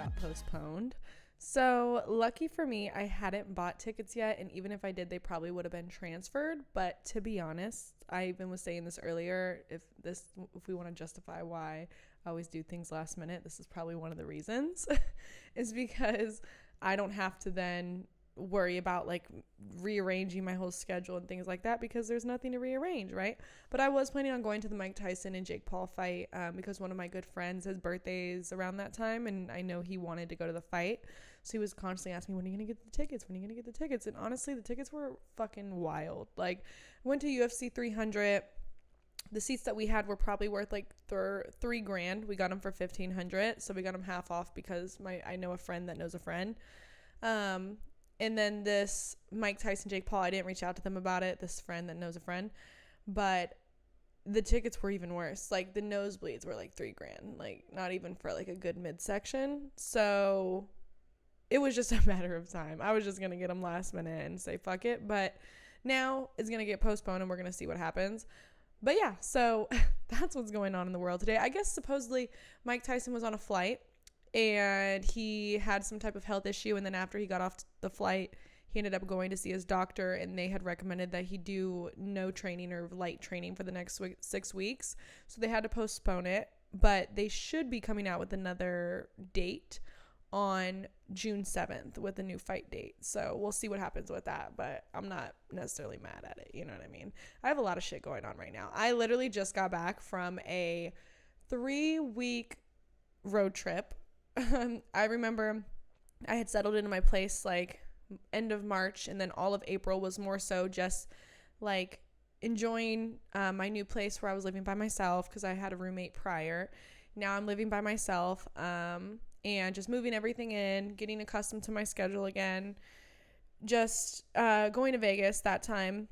got postponed. So lucky for me, I hadn't bought tickets yet, and even if I did, they probably would have been transferred. But to be honest, I even was saying this earlier, if we want to justify why I always do things last minute, this is probably one of the reasons, is because I don't have to then worry about like rearranging my whole schedule and things like that, because there's nothing to rearrange, right? But I was planning on going to the Mike Tyson and Jake Paul fight because one of my good friends, his birthday is around that time, and I know he wanted to go to the fight, so he was constantly asking me, when are you gonna get the tickets, and honestly, the tickets were fucking wild. Like, I went to UFC 300. The seats that we had were probably worth like $3,000. We got them for $1,500, so we got them half off because I know a friend that knows a friend. And then this Mike Tyson, Jake Paul, I didn't reach out to them about it, this friend that knows a friend, but the tickets were even worse. Like, the nosebleeds were like $3,000, like not even for like a good midsection. So it was just a matter of time. I was just going to get them last minute and say, fuck it. But now it's going to get postponed and we're going to see what happens. But yeah, so that's what's going on in the world today. I guess supposedly Mike Tyson was on a flight and he had some type of health issue, and then after he got off the flight, he ended up going to see his doctor, and they had recommended that he do no training or light training for the next 6 weeks, so they had to postpone it. But they should be coming out with another date on June 7th with a new fight date, so we'll see what happens with that. But I'm not necessarily mad at it, you know what I mean? I have a lot of shit going on right now. I literally just got back from a 3-week road trip. I remember I had settled into my place like end of March, and then all of April was more so just like enjoying my new place where I was living by myself because I had a roommate prior. Now I'm living by myself, and just moving everything in, getting accustomed to my schedule again, just going to Vegas that time,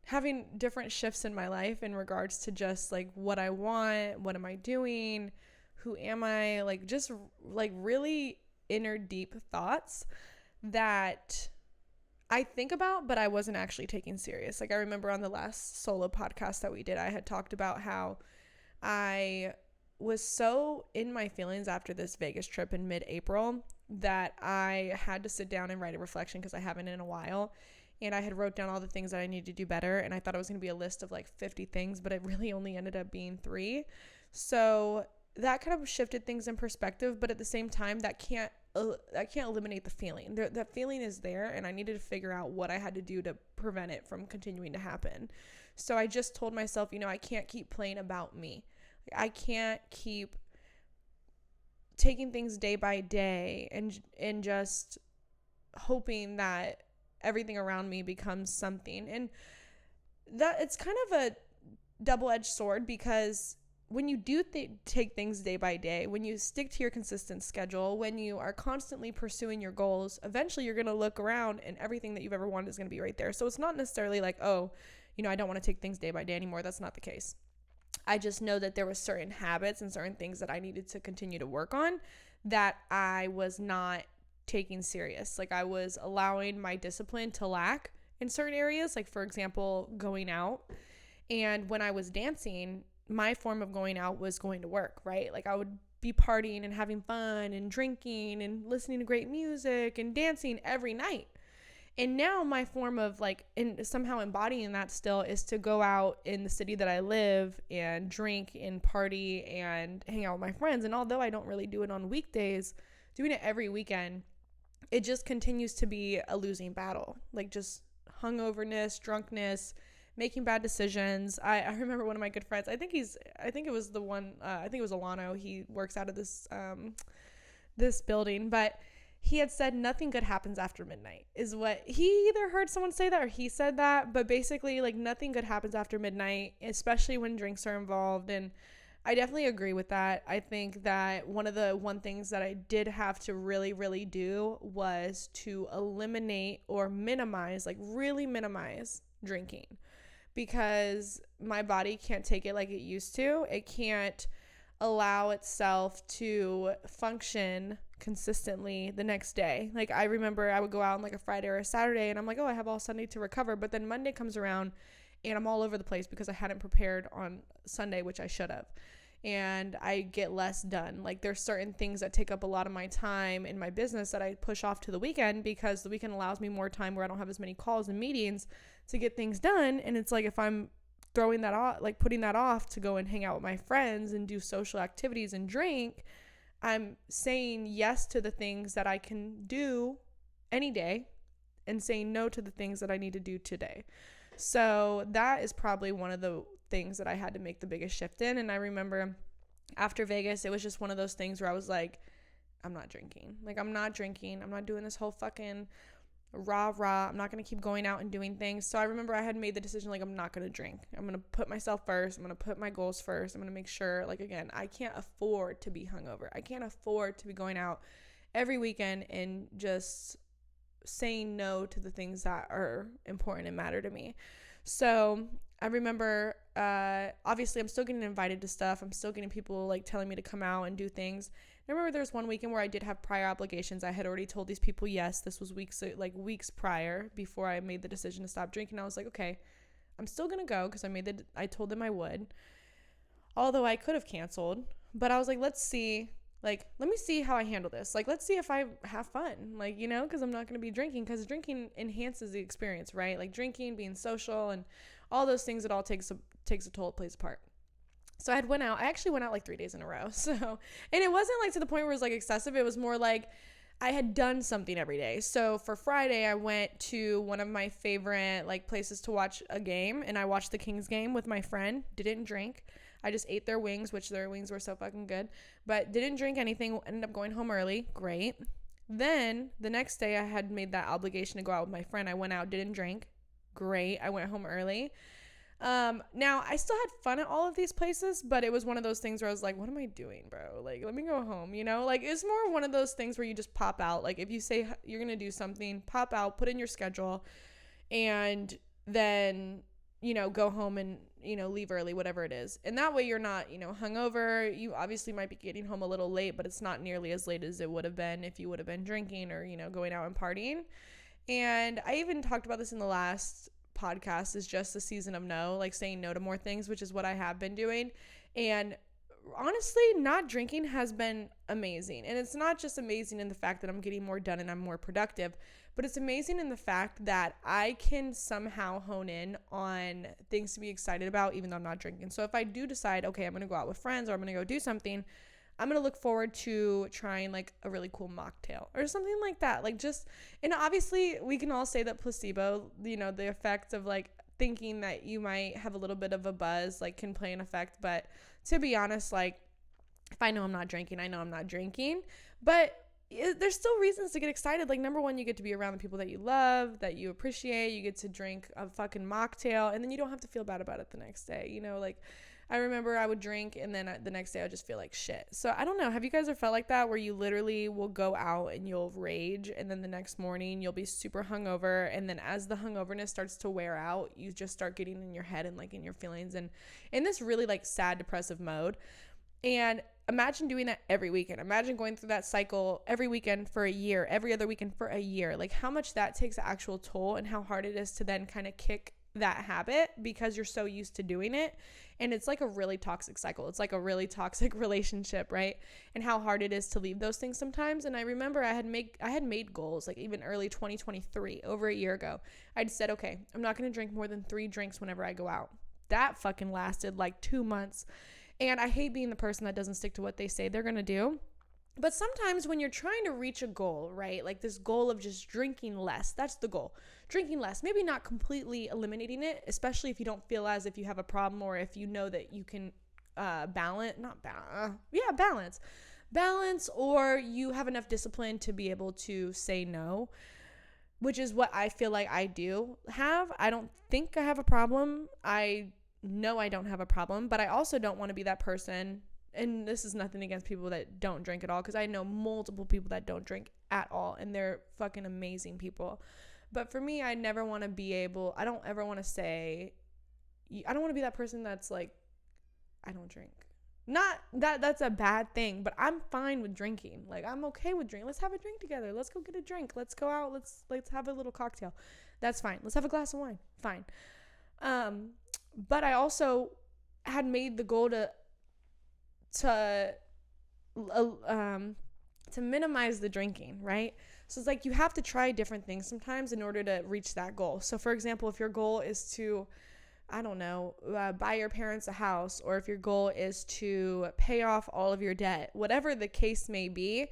having different shifts in my life in regards to just like what I want, what am I doing, who am I, like just like really inner deep thoughts that I think about, but I wasn't actually taking serious. Like, I remember on the last solo podcast that we did, I had talked about how I was so in my feelings after this Vegas trip in mid-April that I had to sit down and write a reflection, because I haven't in a while. And I had wrote down all the things that I needed to do better, and I thought it was going to be a list of like 50 things, but it really only ended up being 3. So that kind of shifted things in perspective, but at the same time, that can't eliminate the feeling. That feeling is there, and I needed to figure out what I had to do to prevent it from continuing to happen. So I just told myself, I can't keep playing about me. I can't keep taking things day by day and just hoping that everything around me becomes something. And that it's kind of a double-edged sword, because when you do take things day by day, when you stick to your consistent schedule, when you are constantly pursuing your goals, eventually you're going to look around and everything that you've ever wanted is going to be right there. So it's not necessarily like, oh, I don't want to take things day by day anymore. That's not the case. I just know that there were certain habits and certain things that I needed to continue to work on that I was not taking serious. Like, I was allowing my discipline to lack in certain areas, like, for example, going out. And when I was dancing, my form of going out was going to work, right? Like, I would be partying and having fun and drinking and listening to great music and dancing every night. And now my form of and somehow embodying that still is to go out in the city that I live and drink and party and hang out with my friends. And although I don't really do it on weekdays, doing it every weekend, it just continues to be a losing battle. Like, just hungoverness, drunkenness, making bad decisions. I remember one of my good friends, I think it was Alano. He works out of this building, but he had said nothing good happens after midnight, is what he either heard someone say that or he said that. But basically, like, nothing good happens after midnight, especially when drinks are involved. And I definitely agree with that. I think that one things that I did have to really, really do was to eliminate or minimize, like really minimize drinking, because my body can't take it like it used to. It can't allow itself to function consistently the next day. Like, I remember I would go out on like a Friday or a Saturday and I'm like, oh, I have all Sunday to recover. But then Monday comes around and I'm all over the place because I hadn't prepared on Sunday, which I should have. and I get less done. Like there's certain things that take up a lot of my time in my business that I push off to the weekend, because the weekend allows me more time where I don't have as many calls and meetings to get things done. And it's like, if I'm throwing that off, like putting that off to go and hang out with my friends and do social activities and drink, I'm saying yes to the things that I can do any day and saying no to the things that I need to do today. So that is probably one of the things that I had to make the biggest shift in. And I remember after Vegas, it was just one of those things where I was like, I'm not drinking. Like, I'm not drinking. I'm not doing this whole fucking rah. I'm not going to keep going out and doing things. So I remember I had made the decision, like, I'm not going to drink. I'm going to put myself first. I'm going to put my goals first. I'm going to make sure, like, again, I can't afford to be hungover. I can't afford to be going out every weekend and just saying no to the things that are important and matter to me. So I remember, obviously I'm still getting invited to stuff. I'm still getting people like telling me to come out and do things. I remember there was one weekend where I did have prior obligations. I had already told these people yes. This was weeks prior, before I made the decision to stop drinking. I was like, okay, I'm still gonna go, because I told them I would. Although I could have canceled, but I was like, let me see how I handle this. Like, let's see if I have fun, like, you know, because I'm not going to be drinking, because drinking enhances the experience, right? Like drinking, being social, and all those things, it all takes a toll, it plays a part. So I actually went out like 3 days in a row. So, and it wasn't like to the point where it was like excessive. It was more like I had done something every day. So for Friday, I went to one of my favorite like places to watch a game, and I watched the Kings game with my friend. Didn't drink. I just ate their wings, which their wings were so fucking good, but didn't drink anything. Ended up going home early. Great. Then the next day, I had made that obligation to go out with my friend. I went out, didn't drink. Great. I went home early. Now I still had fun at all of these places, but it was one of those things where I was like, what am I doing, bro? Like, let me go home, you know? Like, it's more one of those things where you just pop out. Like, if you say you're going to do something, pop out, put in your schedule, and then, you know, go home and, you know, leave early, whatever it is. And that way you're not, you know, hungover. You obviously might be getting home a little late, but it's not nearly as late as it would have been if you would have been drinking or, you know, going out and partying. And I even talked about this in the last podcast, is just the season of no, like saying no to more things, which is what I have been doing. And honestly, not drinking has been amazing. And it's not just amazing in the fact that I'm getting more done and I'm more productive, but it's amazing in the fact that I can somehow hone in on things to be excited about, even though I'm not drinking. So if I do decide, okay, I'm going to go out with friends, or I'm going to go do something, I'm going to look forward to trying like a really cool mocktail or something like that. Like just, and obviously we can all say that placebo, you know, the effect of like thinking that you might have a little bit of a buzz, like can play an effect. But to be honest, like if I know I'm not drinking, I know I'm not drinking, but there's still reasons to get excited. Like, number one, you get to be around the people that you love, that you appreciate. You get to drink a fucking mocktail, and then you don't have to feel bad about it the next day. You know, like I remember I would drink, and then the next day I would just feel like shit. So I don't know. Have you guys ever felt like that, where you literally will go out and you'll rage, and then the next morning you'll be super hungover, and then as the hungoverness starts to wear out, you just start getting in your head and like in your feelings and in this really like sad, depressive mode. And imagine doing that every weekend. Imagine going through that cycle every weekend for a year, every other weekend for a year. Like how much that takes an actual toll, and how hard it is to then kind of kick that habit because you're so used to doing it. And it's like a really toxic cycle. It's like a really toxic relationship, right? And how hard it is to leave those things sometimes. And I remember I had made goals, like even early 2023, over a year ago. I'd said, okay, I'm not going to drink more than 3 drinks whenever I go out. That fucking lasted like 2 months. And I hate being the person that doesn't stick to what they say they're going to do. But sometimes when you're trying to reach a goal, right? Like this goal of just drinking less, that's the goal. Drinking less, maybe not completely eliminating it, especially if you don't feel as if you have a problem, or if you know that you can balance, or you have enough discipline to be able to say no, which is what I feel like I do have. I don't think I have a problem. I know I don't have a problem, but I also don't want to be that person. And this is nothing against people that don't drink at all, because I know multiple people that don't drink at all, and they're fucking amazing people. But for me, I never want to I don't ever want to say, I don't want to be that person that's like, I don't drink. Not that that's a bad thing, but I'm fine with drinking. Like, I'm okay with drinking. Let's have a drink together. Let's go get a drink. Let's go out. Let's have a little cocktail. That's fine. Let's have a glass of wine. Fine. But I also had made the goal to to minimize the drinking, right? So it's like you have to try different things sometimes in order to reach that goal. So for example, if your goal is to, I don't know, buy your parents a house, or if your goal is to pay off all of your debt, whatever the case may be,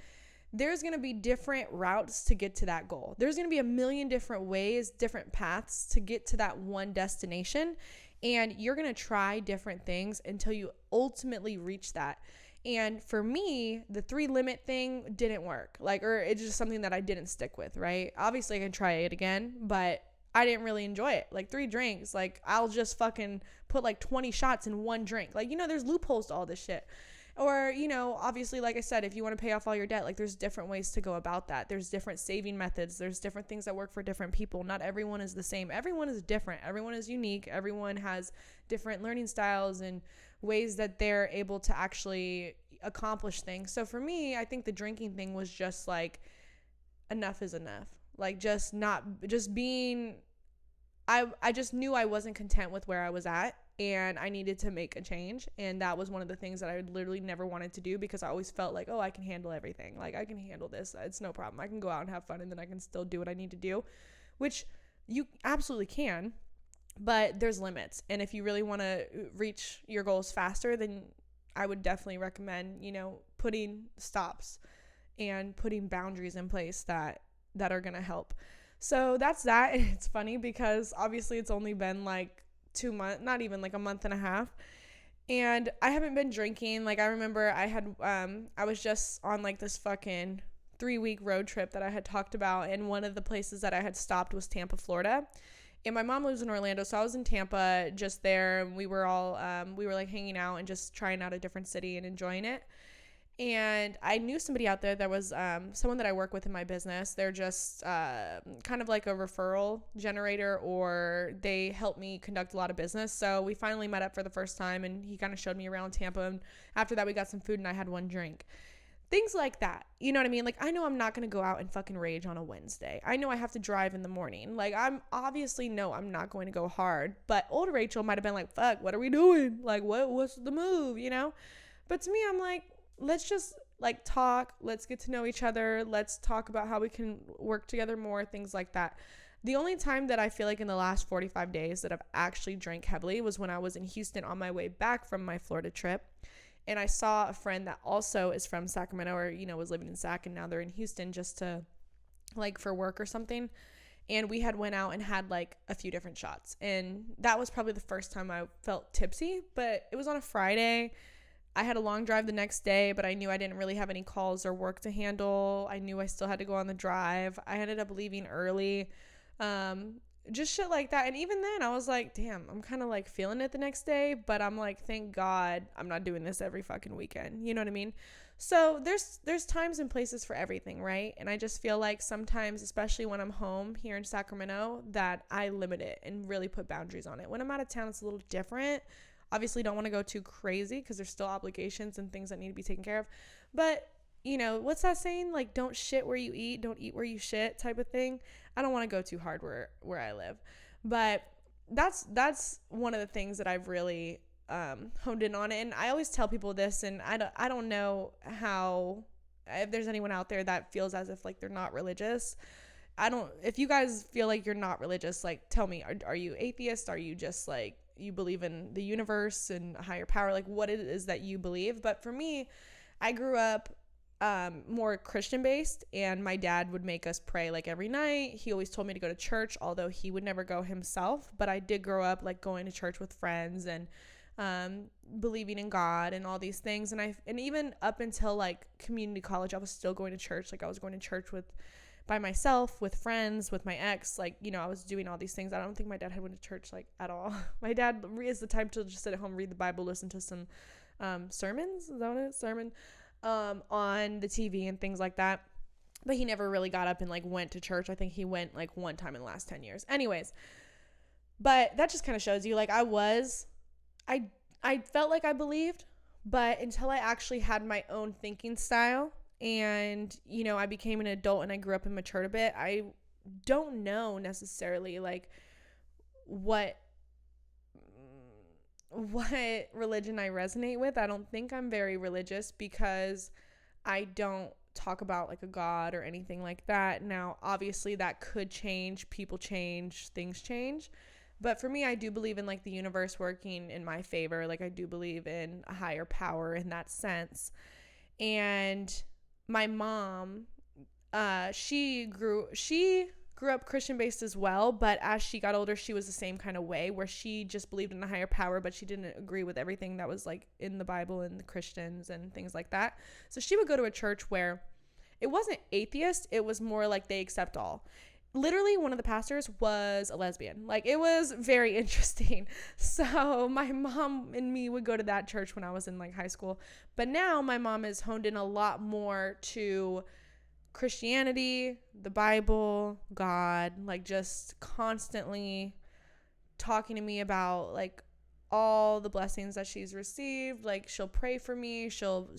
there's going to be different routes to get to that goal. There's going to be a million different ways, different paths to get to that one destination. And you're going to try different things until you ultimately reach that. And for me, the 3 limit thing didn't work. Or it's just something that I didn't stick with, right? Obviously I can try it again, but I didn't really enjoy it. 3 drinks, I'll just fucking put 20 shots in one drink. There's loopholes to all this shit. Or, obviously, like I said, if you want to pay off all your debt, there's different ways to go about that. There's different saving methods. There's different things that work for different people. Not everyone is the same. Everyone is different. Everyone is unique. Everyone has different learning styles and ways that they're able to actually accomplish things. So for me, I think the drinking thing was just enough is enough. I just knew I wasn't content with where I was at, and I needed to make a change. And that was one of the things that I literally never wanted to do, because I always felt oh, I can handle everything. I can handle this. It's no problem. I can go out and have fun, and then I can still do what I need to do, which you absolutely can, but there's limits. And if you really want to reach your goals faster, then I would definitely recommend, putting stops and putting boundaries in place that are going to help. So that's that. And it's funny because obviously it's only been 2 months, not even a month and a half. And I haven't been drinking. I remember I was just on this fucking 3-week road trip that I had talked about. And one of the places that I had stopped was Tampa, Florida. And my mom lives in Orlando, so I was in Tampa just there. And we were all, hanging out and just trying out a different city and enjoying it. And I knew somebody out there that was someone that I work with in my business. They're just kind of like a referral generator, or they help me conduct a lot of business. So we finally met up for the first time, and he kind of showed me around Tampa. And after that, we got some food, and I had one drink. Things like that. You know what I mean? I know I'm not going to go out and fucking rage on a Wednesday. I know I have to drive in the morning. I'm not going to go hard. But old Rachel might have been fuck, what are we doing? What's the move, But to me, I'm let's just talk. Let's get to know each other. Let's talk about how we can work together more, things like that. The only time that I feel in the last 45 days that I've actually drank heavily was when I was in Houston on my way back from my Florida trip. And I saw a friend that also is from Sacramento, or, was living in Sac, and now they're in Houston just to, for work or something. And we had went out and had, a few different shots. And that was probably the first time I felt tipsy, but it was on a Friday. I had a long drive the next day, but I knew I didn't really have any calls or work to handle. I knew I still had to go on the drive. I ended up leaving early. Just shit like that. And even then I was damn, I'm kind of feeling it the next day, but I'm thank God I'm not doing this every fucking weekend. You know what I mean? So there's times and places for everything, right? And I just feel sometimes, especially when I'm home here in Sacramento, that I limit it and really put boundaries on it. When I'm out of town, it's a little different. Obviously don't want to go too crazy because there's still obligations and things that need to be taken care of. But what's that saying? Don't shit where you eat, don't eat where you shit type of thing. I don't want to go too hard where I live. But that's one of the things that I've really honed in on. And I always tell people this, and I don't know how, if there's anyone out there that feels as if they're not religious. If you guys feel you're not religious, tell me, are you atheist? Are you just you believe in the universe and a higher power? What it is that you believe? But for me, I grew up more Christian based, and my dad would make us pray every night. He always told me to go to church, although he would never go himself. But I did grow up going to church with friends and believing in God and all these things. And even up until community college, I was still going to church. I was going to church by myself, with friends, with my ex. I was doing all these things. I don't think my dad had went to church at all. My dad is the type to just sit at home, read the Bible, listen to some sermons. Is that what it is? Sermon on the TV and things like that. But he never really got up and went to church. I think he went one time in the last 10 years. Anyways, but that just kind of shows you I felt I believed, but until I actually had my own thinking style and, I became an adult and I grew up and matured a bit, I don't know necessarily what what religion I resonate with, I don't think I'm very religious because I don't talk about like a God or anything like that. Now, obviously that could change. People change, things change. But for me, I do believe in like the universe working in my favor. Like I do believe in a higher power in that sense. And my mom, she grew up Christian based as well, but as she got older, she was the same kind of way where she just believed in a higher power, but she didn't agree with everything that was like in the Bible and the Christians and things like that. So she would go to a church where it wasn't atheist, it was more like they accept all. Literally, one of the pastors was a lesbian. Like, it was very interesting. So my mom and me would go to that church when I was in like high school. But now my mom has honed in a lot more to Christianity, the Bible, God, like just constantly talking to me about like all the blessings that she's received. Like she'll pray for me, she'll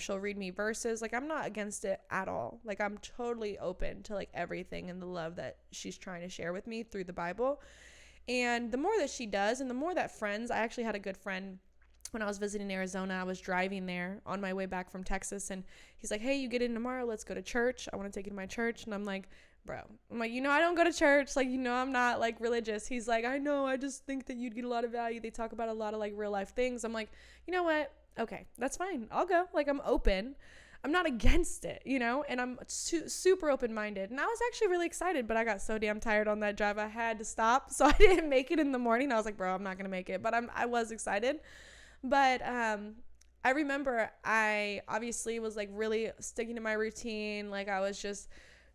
read me verses. Like I'm not against it at all. Like I'm totally open to like everything and the love that she's trying to share with me through the Bible. And the more that she does, and the more that friends, I actually had a good friend when I was visiting Arizona. I was driving there on my way back from Texas, and he's like, hey, you get in tomorrow, let's go to church, I want to take you to my church. And I'm like, bro, I don't go to church, like, I'm not like religious. He's like, I know, I just think that you'd get a lot of value, they talk about a lot of like real life things. I'm like, you know what, okay, that's fine, I'll go. Like I'm open, I'm not against it, and I'm super open-minded. And I was actually really excited, but I got so damn tired on that drive, I had to stop, so I didn't make it in the morning. I was like, bro, I'm not gonna make it, but I was excited. But I remember I obviously was like really sticking to my routine. Like I was just,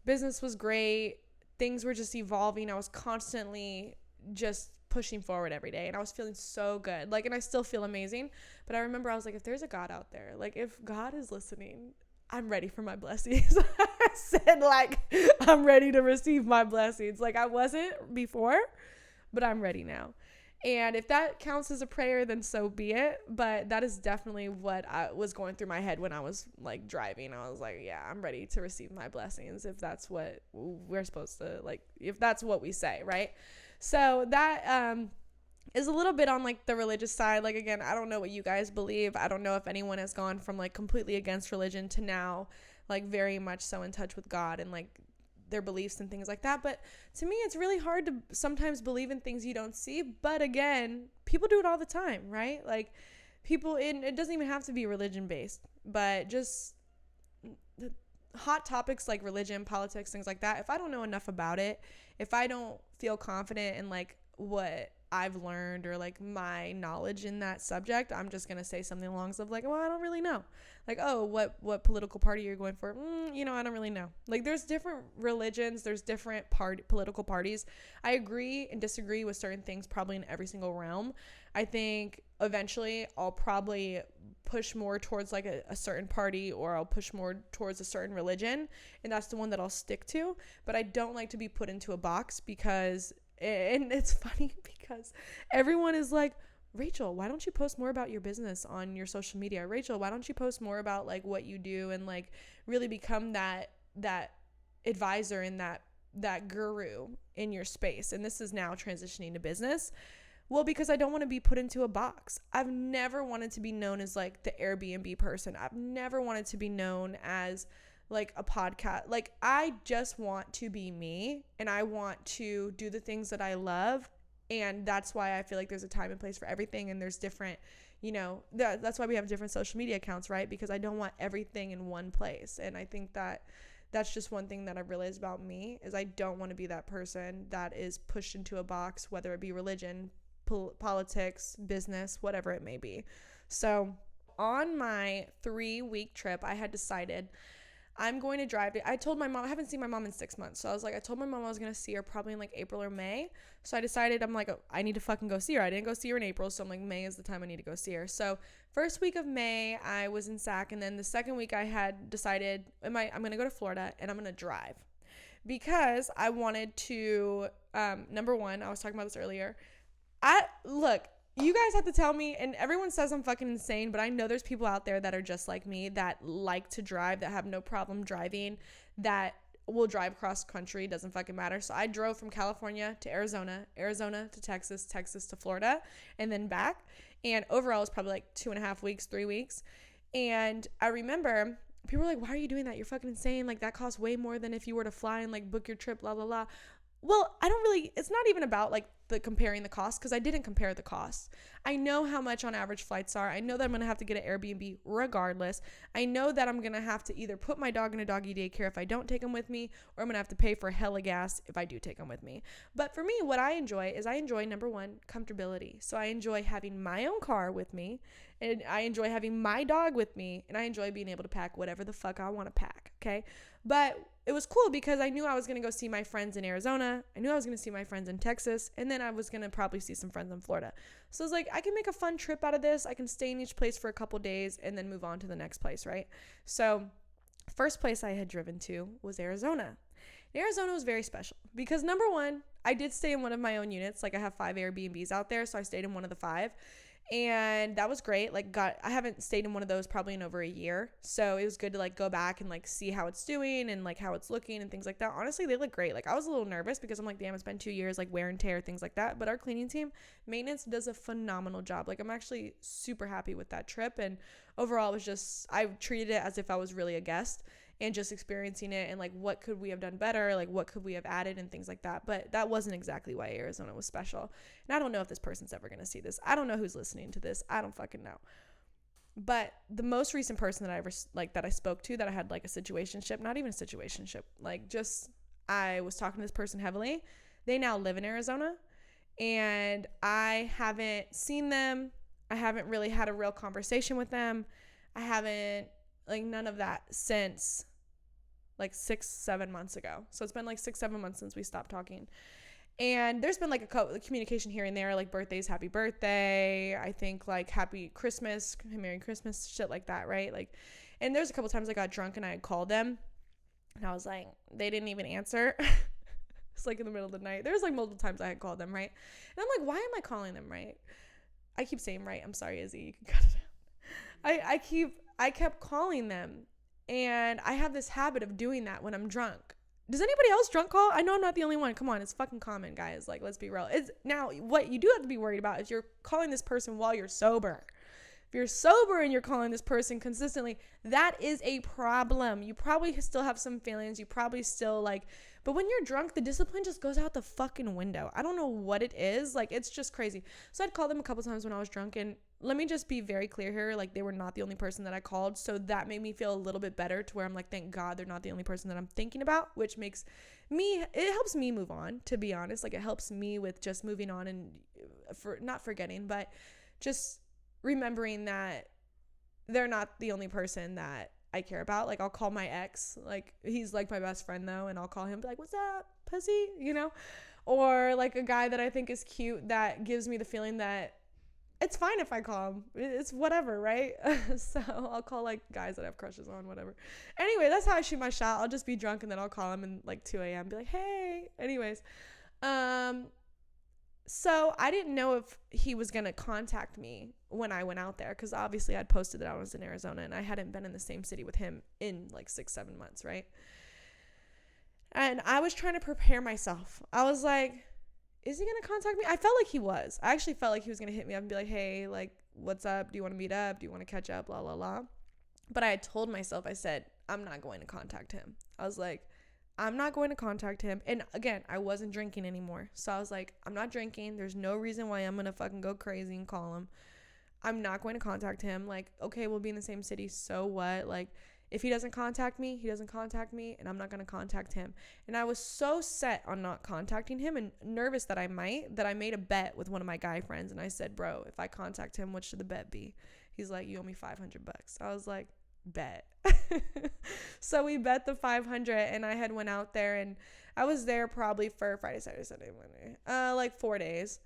business was great, things were just evolving, I was constantly just pushing forward every day, and I was feeling so good, like, and I still feel amazing. But I remember I was like, if there's a God out there, like if God is listening, I'm ready for my blessings. I said, like, I'm ready to receive my blessings. Like I wasn't before, but I'm ready now. And if that counts as a prayer, then so be it. But that is definitely what I was going through my head when I was like driving. I was like, yeah, I'm ready to receive my blessings, if that's what we're supposed to, like, if that's what we say, right? So that is a little bit on like the religious side. Like, again, I don't know what you guys believe. I don't know if anyone has gone from like completely against religion to now like very much so in touch with God and like their beliefs and things like that. But to me, it's really hard to sometimes believe in things you don't see. But again, people do it all the time, right? Like people, it doesn't even have to be religion based, but just hot topics like religion, politics, things like that. If I don't know enough about it, if I don't feel confident in like what I've learned or like my knowledge in that subject, I'm just going to say something along the lines of like, well, I don't really know. Like, oh, what political party you're going for? I don't really know. Like there's different religions, there's different political parties. I agree and disagree with certain things probably in every single realm. I think eventually I'll probably push more towards like a certain party, or I'll push more towards a certain religion, and that's the one that I'll stick to. But I don't like to be put into a box because, and it's funny because everyone is like, Rachel, why don't you post more about your business on your social media? Rachel, why don't you post more about like what you do and like really become that advisor and that guru in your space? And this is now transitioning to business. Well, because I don't want to be put into a box. I've never wanted to be known as like the Airbnb person. I've never wanted to be known as like a podcast. Like I just want to be me, and I want to do the things that I love. And that's why I feel like there's a time and place for everything. And there's different, that's why we have different social media accounts, right? Because I don't want everything in one place. And I think that that's just one thing that I've realized about me, is I don't want to be that person that is pushed into a box, whether it be religion, politics, business, whatever it may be. So on my 3-week trip, I had decided I'm going to drive. I told my mom, I haven't seen my mom in 6 months. So I told my mom I was going to see her probably in like April or May. So I decided, I'm like, I need to fucking go see her. I didn't go see her in April. So I'm like, May is the time I need to go see her. So first week of May, I was in Sac. And then the second week I had decided, I'm going to go to Florida and I'm going to drive. Because I wanted to, number one, I was talking about this earlier. Look, you guys have to tell me, and everyone says I'm fucking insane, but I know there's people out there that are just like me, that like to drive, that have no problem driving, that will drive across country, doesn't fucking matter. So I drove from California to Arizona, Arizona to Texas, Texas to Florida, and then back. And overall, it was probably like 2.5 weeks, 3 weeks. And I remember people were like, why are you doing that? You're fucking insane. Like, that costs way more than if you were to fly and like book your trip, blah, blah, blah. Well, it's not even about like the comparing the costs, because I didn't compare the costs. I know how much on average flights are. I know that I'm going to have to get an Airbnb regardless. I know that I'm going to have to either put my dog in a doggy daycare if I don't take him with me, or I'm going to have to pay for hella gas if I do take him with me. But for me, what I enjoy is number one, comfortability. So I enjoy having my own car with me, and I enjoy having my dog with me, and I enjoy being able to pack whatever the fuck I want to pack. Okay. But it was cool because I knew I was going to go see my friends in Arizona. I knew I was going to see my friends in Texas. And then I was going to probably see some friends in Florida. So I was like, I can make a fun trip out of this. I can stay in each place for a couple days and then move on to the next place, right? So first place I had driven to was Arizona. Arizona was very special because number one, I did stay in one of my own units. Like, I have 5 Airbnbs out there. So I stayed in one of the 5. And that was great. Like, I haven't stayed in one of those probably in over a year. So it was good to like go back and like see how it's doing and like how it's looking and things like that. Honestly, they look great. Like, I was a little nervous because I'm like, damn, it's been 2 years, like wear and tear, things like that. But our cleaning team, maintenance, does a phenomenal job. Like, I'm actually super happy with that trip. And overall, it was just, I treated it as if I was really a guest and just experiencing it and like, what could we have done better? Like, what could we have added and things like that. But that wasn't exactly why Arizona was special. And I don't know if this person's ever going to see this. I don't know who's listening to this. I don't fucking know. But the most recent person that I ever, like, that I spoke to, that I had like a situationship, not even a situationship, like, just, I was talking to this person heavily. They now live in Arizona and I haven't seen them. I haven't really had a real conversation with them. I haven't, like, none of that since like 6-7 months ago. So it's been like 6-7 months since we stopped talking. And there's been like a communication here and there, like birthdays, happy birthday, I think like happy Christmas, Merry Christmas, shit like that, right? Like, and there's a couple times I got drunk and I had called them and I was like, they didn't even answer. It's like in the middle of the night. There's like multiple times I had called them, right? And I'm like, why am I calling them, right? I keep saying right. I'm sorry, Izzy. You can cut it out. I kept calling them, and I have this habit of doing that when I'm drunk. Does anybody else drunk call? I know I'm not the only one. Come on, it's fucking common, guys. Like, let's be real. It's now what you do have to be worried about is you're calling this person while you're sober. If you're sober and you're calling this person consistently, that is a problem. You probably still have some feelings. You probably still like, but when you're drunk, the discipline just goes out the fucking window. I don't know what it is. Like, it's just crazy. So I'd call them a couple times when I was drunk, and let me just be very clear here. Like, they were not the only person that I called. So that made me feel a little bit better, to where I'm like, thank God they're not the only person that I'm thinking about, which makes me, it helps me move on, to be honest. Like, it helps me with just moving on and for not forgetting, but just remembering that they're not the only person that I care about. Like, I'll call my ex, like, he's like my best friend though, and I'll call him, be like, what's up, pussy, you know? Or like a guy that I think is cute that gives me the feeling that it's fine if I call him, it's whatever, right? So I'll call like guys that I have crushes on, whatever. Anyway, that's how I shoot my shot. I'll just be drunk and then I'll call him in like 2 a.m. be like, hey. Anyways, so I didn't know if he was going to contact me when I went out there, because obviously I'd posted that I was in Arizona and I hadn't been in the same city with him in like 6-7 months, right? And I was trying to prepare myself. I was like, is he going to contact me? I felt like he was. I actually felt like he was going to hit me up and be like, hey, like, what's up? Do you want to meet up? Do you want to catch up? Blah, blah, blah. But I had told myself, I said, I'm not going to contact him. I was like, I'm not going to contact him. And again, I wasn't drinking anymore. So I was like, I'm not drinking. There's no reason why I'm going to fucking go crazy and call him. I'm not going to contact him. Like, okay, we'll be in the same city. So what? Like, if he doesn't contact me, he doesn't contact me, and I'm not going to contact him. And I was so set on not contacting him and nervous that I might, that I made a bet with one of my guy friends. And I said, bro, if I contact him, what should the bet be? He's like, you owe me $500. I was like, bet. So we bet the 500, and I had went out there, and I was there probably for Friday, Saturday, Sunday, Monday, like 4 days.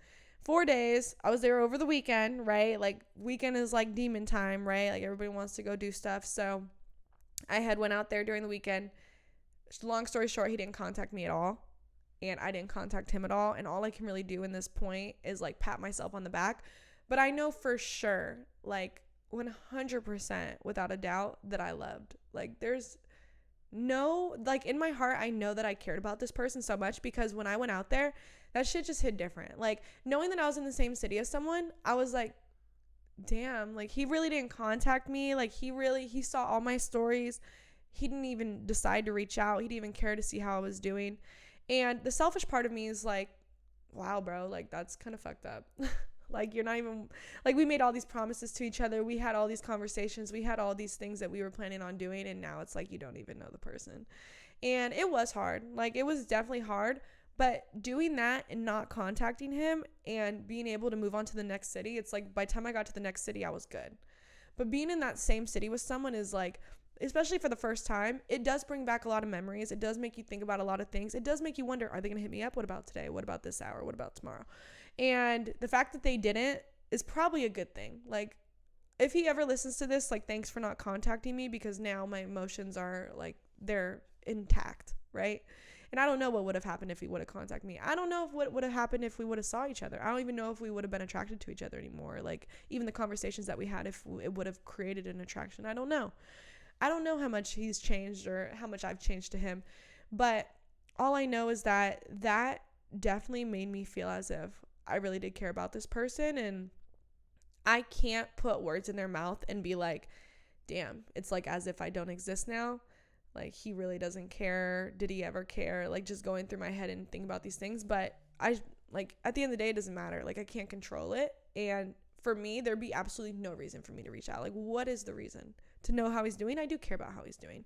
4 days. I was there over the weekend, right? Like, weekend is like demon time, right? Like, everybody wants to go do stuff. So I had went out there during the weekend. Long story short, he didn't contact me at all, and I didn't contact him at all. And all I can really do in this point is like pat myself on the back. But I know for sure, like 100% without a doubt, that I loved. Like, there's no, like, in my heart, I know that I cared about this person so much, because when I went out there, that shit just hit different. Like, knowing that I was in the same city as someone, I was like, damn, like he really didn't contact me. Like he saw all my stories. He didn't even decide to reach out. He didn't even care to see how I was doing. And the selfish part of me is like, wow, bro, like that's kind of fucked up. Like you're not even, like we made all these promises to each other. We had all these conversations. We had all these things that we were planning on doing. And now it's like you don't even know the person. And it was hard. Like it was definitely hard. But doing that and not contacting him and being able to move on to the next city, it's like by the time I got to the next city, I was good. But being in that same city with someone is like, especially for the first time, it does bring back a lot of memories. It does make you think about a lot of things. It does make you wonder, are they going to hit me up? What about today? What about this hour? What about tomorrow? And the fact that they didn't is probably a good thing. Like, if he ever listens to this, like, thanks for not contacting me, because now my emotions are, like, they're intact, right? And I don't know what would have happened if he would have contacted me. I don't know what would have happened if we would have saw each other. I don't even know if we would have been attracted to each other anymore. Like, even the conversations that we had, if it would have created an attraction. I don't know. I don't know how much he's changed or how much I've changed to him. But all I know is that definitely made me feel as if I really did care about this person. And I can't put words in their mouth and be like, damn, it's like as if I don't exist now. Like, he really doesn't care. Did he ever care? Like, just going through my head and thinking about these things. But like, at the end of the day, it doesn't matter. Like, I can't control it. And for me, there'd be absolutely no reason for me to reach out. Like, what is the reason? To know how he's doing? I do care about how he's doing.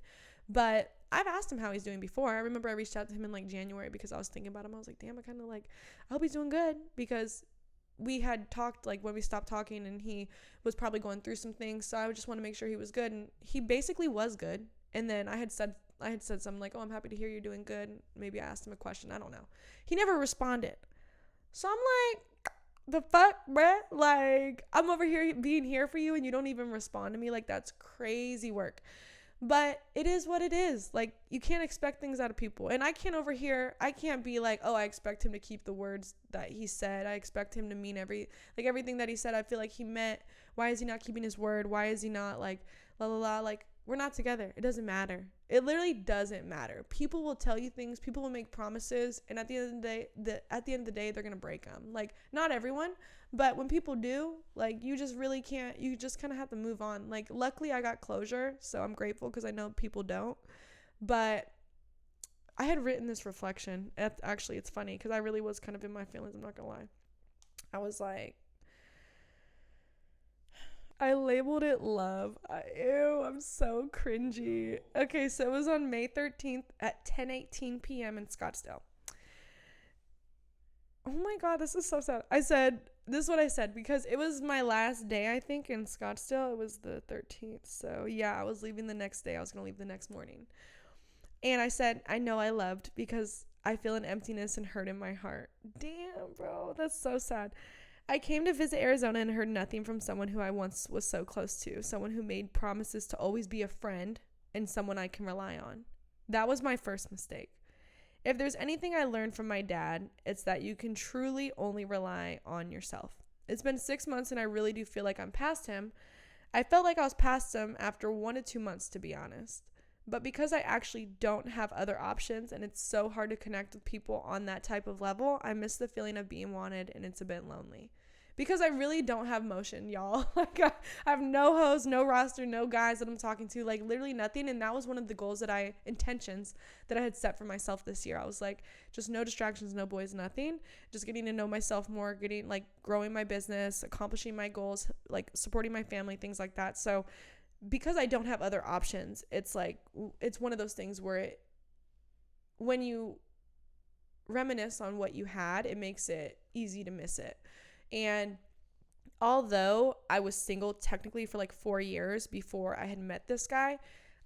But I've asked him how he's doing before. I remember I reached out to him in like January because I was thinking about him. I was like, damn, I kind of like, I hope he's doing good, because we had talked like when we stopped talking and he was probably going through some things. So I just want to make sure he was good. And he basically was good. And then I had said something like, oh, I'm happy to hear you're doing good. Maybe I asked him a question. I don't know. He never responded. So I'm like, the fuck, bruh? Like, I'm over here being here for you and you don't even respond to me. Like, that's crazy work. But it is what it is. Like, you can't expect things out of people. And I can't be like, oh, I expect him to keep the words that he said. I expect him to mean everything that he said. I feel like he meant, why is he not keeping his word? Why is he not like, la la la? Like, we're not together. It doesn't matter. It literally doesn't matter. People will tell you things. People will make promises. And at the end of the day, they're going to break them. Like, not everyone, but when people do, like, you just really can't, you just kind of have to move on. Like, luckily I got closure. So I'm grateful, because I know people don't. But I had written this reflection. Actually, it's funny because I really was kind of in my feelings. I'm not going to lie. I was like, I labeled it love. Ew, I'm so cringy. Okay, so it was on May 13th at 10:18 p.m. in Scottsdale. Oh my God, this is so sad. This is what I said, because it was my last day, I think, in Scottsdale. It was the 13th. So yeah, I was leaving the next day. I was going to leave the next morning. And I said, I know I loved, because I feel an emptiness and hurt in my heart. Damn, bro, that's so sad. I came to visit Arizona and heard nothing from someone who I once was so close to, someone who made promises to always be a friend and someone I can rely on. That was my first mistake. If there's anything I learned from my dad, it's that you can truly only rely on yourself. It's been 6 months and I really do feel like I'm past him. I felt like I was past him after 1 to 2 months, to be honest. But because I actually don't have other options and it's so hard to connect with people on that type of level, I miss the feeling of being wanted, and it's a bit lonely. Because I really don't have motion, y'all. Like, I have no host, no roster, no guys that I'm talking to, like literally nothing. And that was one of the goals intentions that I had set for myself this year. I was like, just no distractions, no boys, nothing. Just getting to know myself more, growing my business, accomplishing my goals, like supporting my family, things like that. So because I don't have other options, it's like, it's one of those things where when you reminisce on what you had, it makes it easy to miss it. And although I was single technically for like 4 years before I had met this guy,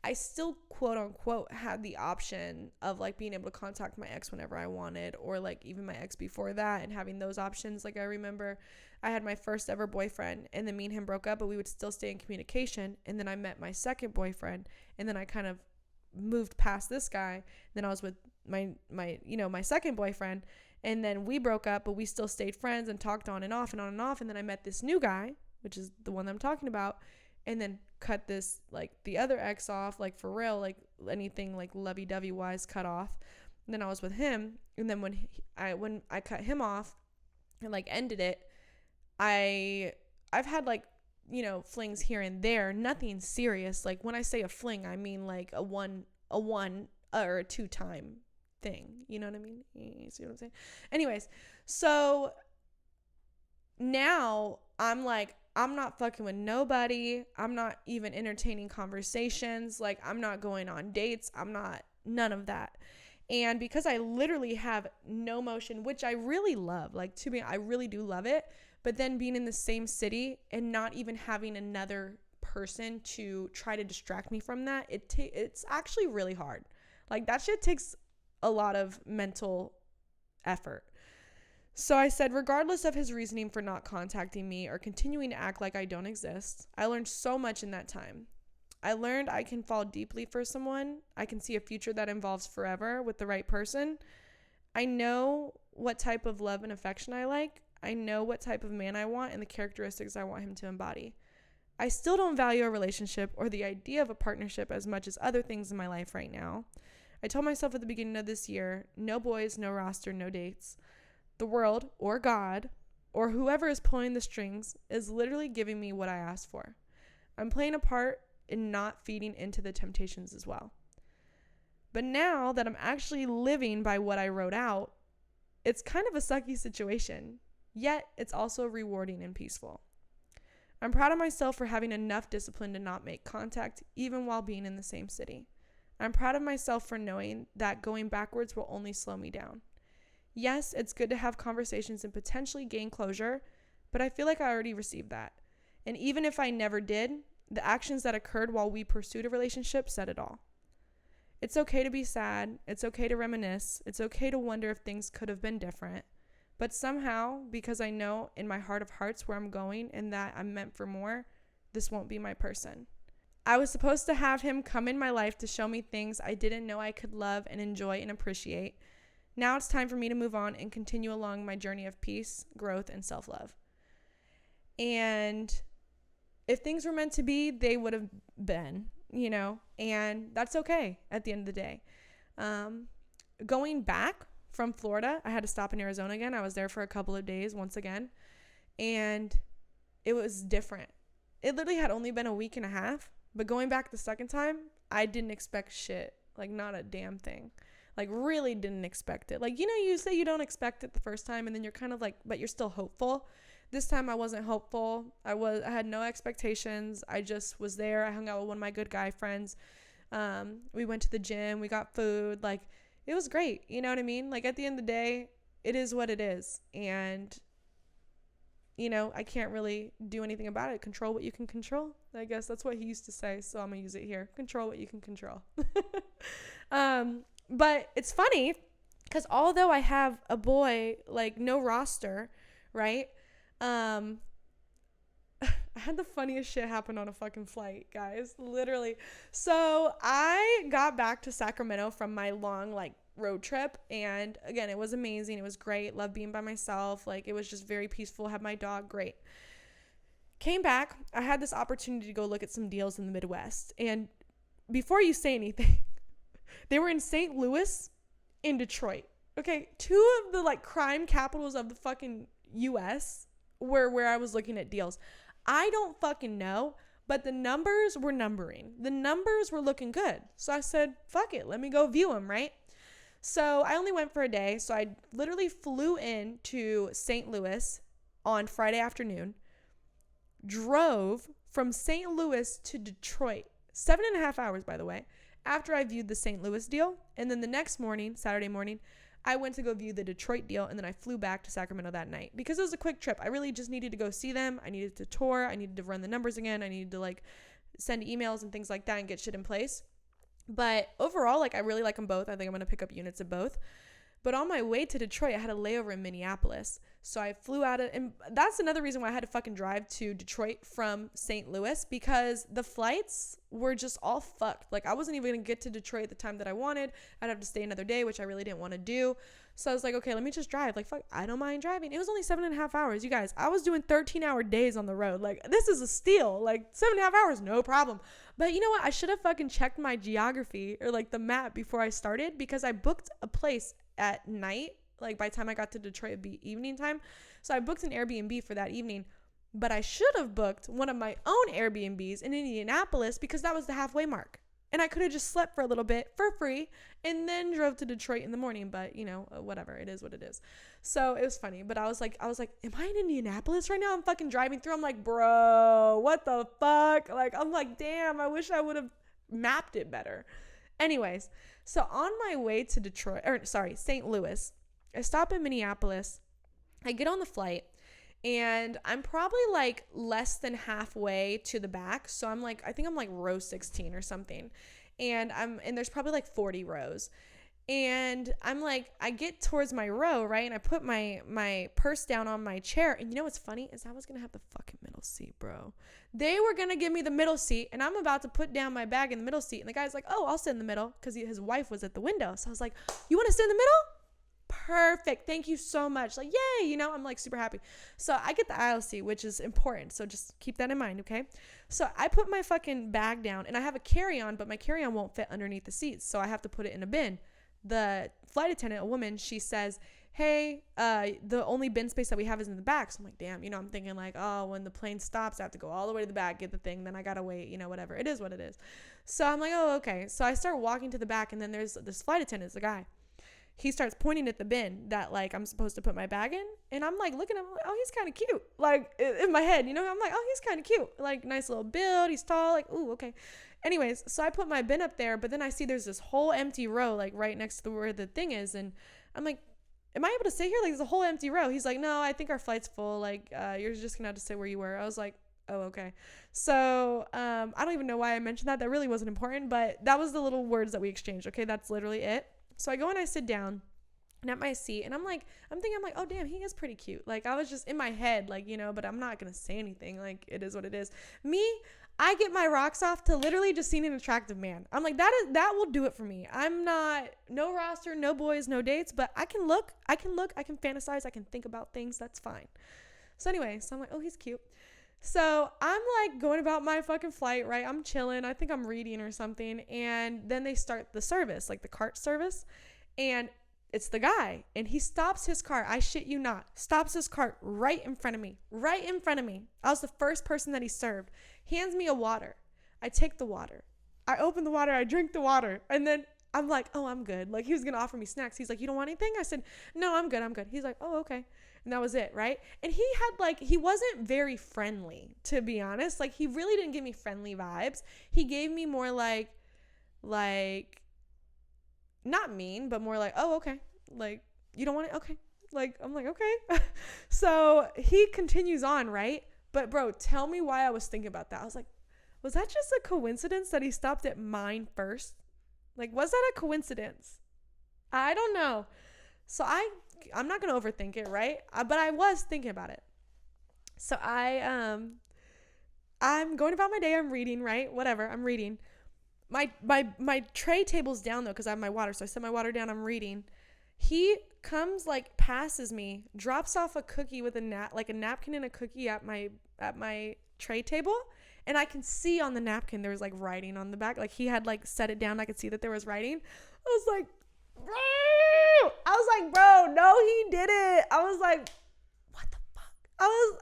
I still quote unquote had the option of like being able to contact my ex whenever I wanted, or like even my ex before that, and having those options. Like, I remember I had my first ever boyfriend, and then me and him broke up, but we would still stay in communication. And then I met my second boyfriend, and then I kind of moved past this guy. Then I was with my second boyfriend, and then we broke up, but we still stayed friends and talked on and off and on and off. And then I met this new guy, which is the one that I'm talking about, and then cut this, like, the other ex off, like, for real, like anything like lovey-dovey wise cut off. And then I was with him, and then when I cut him off and like ended it, I've had like flings here and there, nothing serious. Like when I say a fling, I mean like a one or a 2-time thing. You know what I mean? You see what I'm saying? Anyways, so now I'm like, I'm not fucking with nobody. I'm not even entertaining conversations. Like I'm not going on dates. I'm not, none of that. And because I literally have no motion, which I really love, like to me, I really do love it. But then being in the same city and not even having another person to try to distract me from that, it's actually really hard. Like that shit takes a lot of mental effort. So I said, regardless of his reasoning for not contacting me or continuing to act like I don't exist, I learned so much in that time. I learned I can fall deeply for someone. I can see a future that involves forever with the right person. I know what type of love and affection I like. I know what type of man I want and the characteristics I want him to embody. I still don't value a relationship or the idea of a partnership as much as other things in my life right now. I told myself at the beginning of this year, no boys, no roster, no dates. The world, or God, or whoever is pulling the strings is literally giving me what I asked for. I'm playing a part in not feeding into the temptations as well. But now that I'm actually living by what I wrote out, it's kind of a sucky situation, yet it's also rewarding and peaceful. I'm proud of myself for having enough discipline to not make contact, even while being in the same city. I'm proud of myself for knowing that going backwards will only slow me down. Yes, it's good to have conversations and potentially gain closure, but I feel like I already received that. And even if I never did, the actions that occurred while we pursued a relationship said it all. It's okay to be sad. It's okay to reminisce. It's okay to wonder if things could have been different. But somehow, because I know in my heart of hearts where I'm going and that I'm meant for more, this won't be my person. I was supposed to have him come in my life to show me things I didn't know I could love and enjoy and appreciate. Now it's time for me to move on and continue along my journey of peace, growth, and self-love. And if things were meant to be, they would have been, and that's okay at the end of the day. Going back from Florida, I had to stop in Arizona again. I was there for a couple of days once again, and it was different. It literally had only been a week and a half, but going back the second time, I didn't expect shit, like not a damn thing. Like really didn't expect it. Like, you say you don't expect it the first time and then you're kind of like, but you're still hopeful. This time I wasn't hopeful. I had no expectations. I just was there. I hung out with one of my good guy friends. We went to the gym. We got food. Like it was great. You know what I mean? Like at the end of the day, it is what it is. And, I can't really do anything about it. Control what you can control. I guess that's what he used to say. So I'm going to use it here. Control what you can control. But it's funny because although I have a boy, like no roster, right? I had the funniest shit happen on a fucking flight, guys, literally. So I got back to Sacramento from my long road trip. And again, it was amazing. It was great. Love being by myself. Like it was just very peaceful. Had my dog. Great. Came back. I had this opportunity to go look at some deals in the Midwest. And before you say anything, they were in St. Louis, in Detroit. Okay, two of the crime capitals of the fucking US were where I was looking at deals. I don't fucking know, but the numbers were numbering. The numbers were looking good. So I said, fuck it, let me go view them, right? So I only went for a day. So I literally flew in to St. Louis on Friday afternoon, drove from St. Louis to Detroit, 7.5 hours, by the way, after I viewed the St. Louis deal. And then the next morning, Saturday morning, I went to go view the Detroit deal. And then I flew back to Sacramento that night because it was a quick trip. I really just needed to go see them. I needed to tour. I needed to run the numbers again. I needed to send emails and things like that and get shit in place. But overall, I really like them both. I think I'm going to pick up units of both. But on my way to Detroit, I had a layover in Minneapolis. So I flew out and that's another reason why I had to fucking drive to Detroit from St. Louis, because the flights were just all fucked. I wasn't even going to get to Detroit at the time that I wanted. I'd have to stay another day, which I really didn't want to do. So I was like, okay, let me just drive. Fuck, I don't mind driving. It was only 7.5 hours. You guys, I was doing 13-hour days on the road. This is a steal. 7.5 hours, no problem. But you know what? I should have fucking checked my geography or the map before I started, because I booked a place at night. By the time I got to Detroit, it'd be evening time. So I booked an Airbnb for that evening. but I should have booked one of my own Airbnbs in Indianapolis because that was the halfway mark. And I could have just slept for a little bit for free and then drove to Detroit in the morning. But, whatever. It is what it is. So it was funny. But I was like, am I in Indianapolis right now? I'm fucking driving through. I'm like, bro, what the fuck? Like, I'm like, damn, I wish I would have mapped it better. Anyways, so on my way to St. Louis, I stop in Minneapolis. I get on the flight. And I'm probably like less than halfway to the back. So I think I'm like row 16 or something. And there's probably like 40 rows. And I'm like, I get towards my row, right? And I put my purse down on my chair. And you know what's funny is I was going to have the fucking middle seat, bro. They were going to give me the middle seat. And I'm about to put down my bag in the middle seat. And the guy's like, oh, I'll sit in the middle. Because his wife was at the window. So I was like, you want to sit in the middle? Perfect. Thank you so much. Like, yay, I'm like super happy. So I get the aisle seat, which is important. So just keep that in mind, okay? So I put my fucking bag down and I have a carry-on, but my carry-on won't fit underneath the seats. So I have to put it in a bin. The flight attendant, a woman, she says, hey, the only bin space that we have is in the back. So I'm like, damn, I'm thinking like, oh, when the plane stops, I have to go all the way to the back, get the thing. Then I got to wait, whatever. It is what it is. So I'm like, oh, okay. So I start walking to the back and then there's this flight attendant, the guy. He starts pointing at the bin that like I'm supposed to put my bag in. And I'm like looking at him, like, oh, he's kind of cute. Like in my head, I'm like, oh, he's kind of cute. Like nice little build. He's tall. Like, ooh, okay. Anyways, so I put my bin up there, but then I see there's this whole empty row, like right next to where the thing is. And I'm like, am I able to sit here? Like there's a whole empty row. He's like, no, I think our flight's full. Like, you're just gonna have to sit where you were. I was like, oh, okay. So, I don't even know why I mentioned that. That really wasn't important, but that was the little words that we exchanged. Okay. That's literally it. So I go and I sit down and at my seat and I'm thinking, oh damn, he is pretty cute. Like I was just in my head, like, but I'm not going to say anything. Like it is what it is. I get my rocks off to literally just seeing an attractive man. I'm like, that will do it for me. I'm not, no roster, no boys, no dates, but I can look, I can fantasize, I can think about things. That's fine. So anyway, so I'm like, oh, he's cute. So I'm like going about my fucking flight, right? I'm chilling. I think I'm reading or something. And then they start the service, like the cart service. And it's the guy. And he stops his car. I shit you not. Stops his cart right in front of me. Right in front of me. I was the first person that he served. Hands me a water. I take the water. I open the water. I drink the water. And then I'm like, oh, I'm good. Like he was going to offer me snacks. He's like, you don't want anything? I said, no, I'm good. He's like, oh, okay. And that was it, right? And he wasn't very friendly, to be honest. Like, he really didn't give me friendly vibes. He gave me more like, not mean, but more like, oh, okay. Like, you don't want it? Okay. Like, I'm like, okay. So he continues on, right? But bro, tell me why I was thinking about that. I was like, was that just a coincidence that he stopped at mine first? Like, was that a coincidence? I don't know. So I'm not going to overthink it, right? But I was thinking about it. So I'm going about my day. I'm reading, right? Whatever. I'm reading. My tray table's down though, because I have my water. So I set my water down. I'm reading. He comes, like, passes me, drops off a cookie with a napkin and a cookie at my tray table. And I can see on the napkin there was like writing on the back. Like he had like set it down. I could see that there was writing. I was like, bro, no, he didn't. I was like, what the fuck?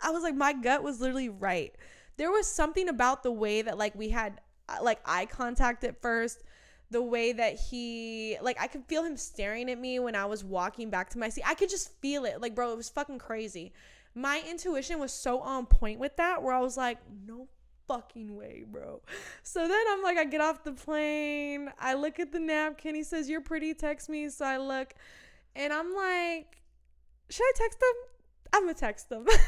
I was like, my gut was literally right. There was something about the way that like we had like eye contact at first. The way that he, like, I could feel him staring at me when I was walking back to my seat. I could just feel it. Like, bro, it was fucking crazy. My intuition was so on point with that where I was like, no fucking way, bro. So then I'm like, I get off the plane. I look at the napkin. He says, you're pretty. Text me. So I look and I'm like, should I text him? I'm going to text him. Because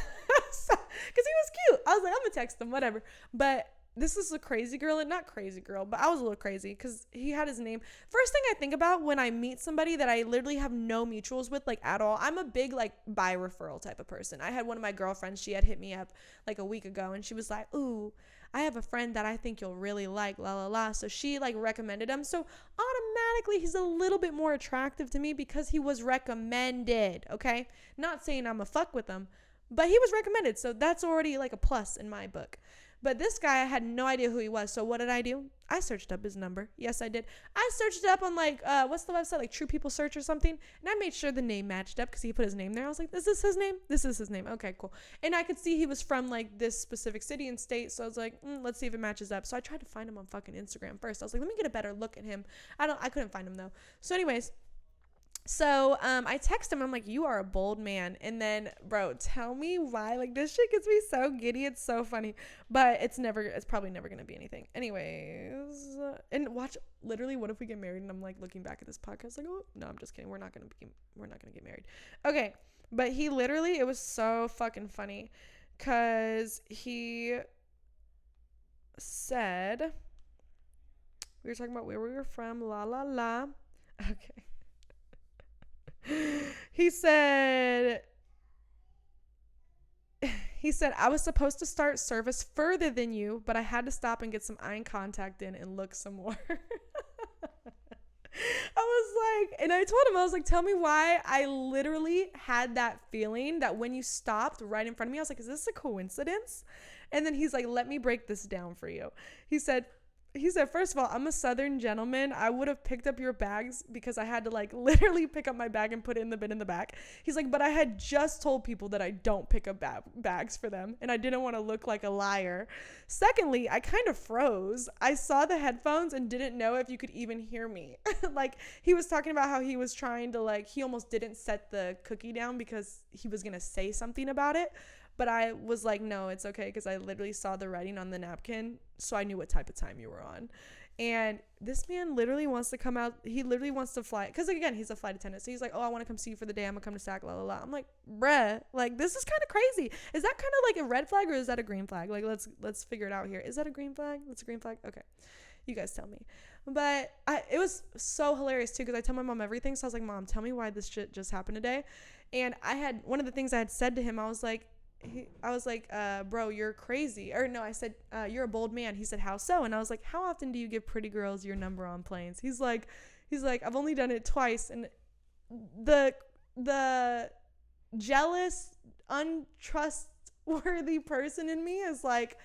he was cute. I was like, I'm going to text him, whatever. But this is a crazy girl, and not crazy girl, but I was a little crazy because he had his name. First thing I think about when I meet somebody that I literally have no mutuals with, like, at all, I'm a big, like, bi referral type of person. I had one of my girlfriends, she had hit me up like a week ago, and she was like, ooh, I have a friend that I think you'll really like, la la la. So she, like, recommended him. So automatically he's a little bit more attractive to me because he was recommended, okay? Not saying I'm a fuck with him, but he was recommended. So that's already like a plus in my book. But this guy, I had no idea who he was. So what did I do? I searched up his number. Yes, I did. I searched it up on like, what's the website? Like True People Search or something. And I made sure the name matched up because he put his name there. I was like, is this his name? This is his name. Okay, cool. And I could see he was from like this specific city and state. So I was like, let's see if it matches up. So I tried to find him on fucking Instagram first. I was like, let me get a better look at him. I couldn't find him though. So anyways, so I text him. I'm like, you are a bold man. And then, bro, tell me why. Like, this shit gets me so giddy. It's so funny. But it's probably never going to be anything. Anyways. And watch, literally, what if we get married? And I'm like looking back at this podcast like, oh, no, I'm just kidding. We're not going to get married. Okay. But he literally, it was so fucking funny. Because he said, we were talking about where we were from. La, la, la. Okay. He said, I was supposed to start service further than you, but I had to stop and get some eye contact in and look some more. I was like, and I told him, I was like, tell me why. I literally had that feeling that when you stopped right in front of me, I was like, is this a coincidence? And then he's like, let me break this down for you. He said, first of all, I'm a Southern gentleman. I would have picked up your bags because I had to like literally pick up my bag and put it in the bin in the back. He's like, but I had just told people that I don't pick up bags for them. And I didn't want to look like a liar. Secondly, I kind of froze. I saw the headphones and didn't know if you could even hear me. Like he was talking about how he was trying to like, he almost didn't set the cookie down because he was going to say something about it. But I was like, no, it's okay, because I literally saw the writing on the napkin, so I knew what type of time you were on. And this man literally wants to come out. He literally wants to fly. Because, again, he's a flight attendant. So he's like, oh, I want to come see you for the day. I'm going to come to Sac, la, la, la. I'm like, bruh, like, this is kind of crazy. Is that kind of like a red flag or is that a green flag? Like, let's figure it out here. Is that a green flag? That's a green flag? Okay. You guys tell me. But it was so hilarious, too, because I tell my mom everything. So I was like, Mom, tell me why this shit just happened today. And one of the things I had said to him, I was like, bro, you're crazy. Or no, I said, you're a bold man. He said, how so? And I was like, how often do you give pretty girls your number on planes? He's like, I've only done it twice. And the jealous, untrustworthy person in me is like,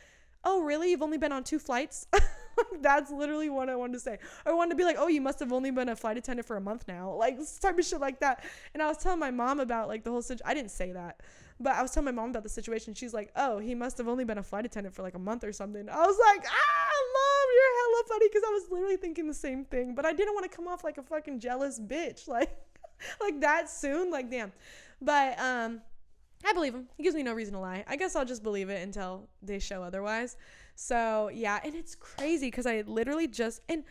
oh, really? You've only been on 2 flights? That's literally what I wanted to say. I wanted to be like, oh, you must have only been a flight attendant for a month now. Like, type of shit like that. And I was telling my mom about like the whole situation. I didn't say that. But I was telling my mom about the situation. She's like, oh, he must have only been a flight attendant for like a month or something. I was like, Mom, you're hella funny, because I was literally thinking the same thing. But I didn't want to come off like a fucking jealous bitch. Like that soon. Like, damn. But I believe him. He gives me no reason to lie. I guess I'll just believe it until they show otherwise. So, yeah. And it's crazy because I literally and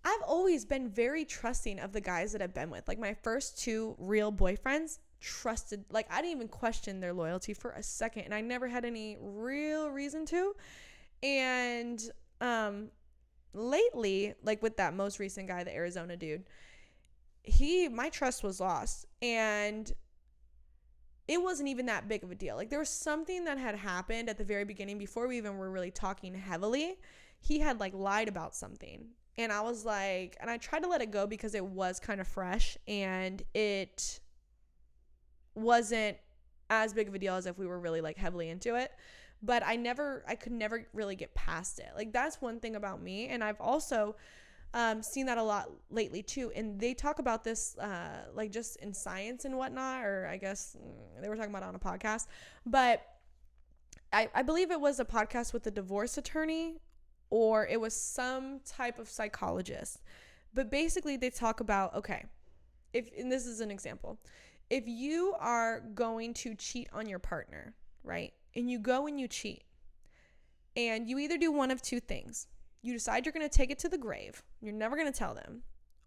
I've always been very trusting of the guys that I've been with. Like, my first 2 real boyfriends, trusted, like I didn't even question their loyalty for a second, and I never had any real reason to. And lately, like with that most recent guy, the Arizona dude, my trust was lost, and it wasn't even that big of a deal. Like, there was something that had happened at the very beginning before we even were really talking heavily. He had like lied about something, and I was like, and I tried to let it go because it was kind of fresh and it wasn't as big of a deal as if we were really like heavily into it. But I could never really get past it. Like, that's one thing about me. And I've also seen that a lot lately too. And they talk about this like just in science and whatnot, or I guess they were talking about it on a podcast. But I believe it was a podcast with a divorce attorney, or it was some type of psychologist. But basically they talk about, okay, and this is an example. If you are going to cheat on your partner, right? And you go and you cheat, and you either do one of 2 things. You decide you're going to take it to the grave. You're never going to tell them.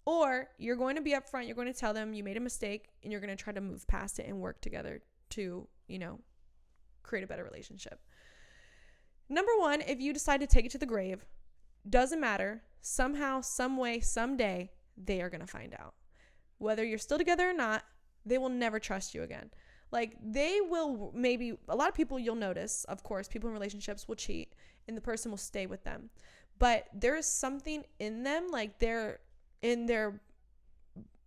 Or you're going to be upfront. You're going to tell them you made a mistake, and you're going to try to move past it and work together to, create a better relationship. Number 1, if you decide to take it to the grave, doesn't matter. Somehow, some way, someday, they are going to find out. Whether you're still together or not, they will never trust you again. Like, they will, maybe a lot of people, you'll notice, of course, people in relationships will cheat and the person will stay with them. But there is something in them, like they're in their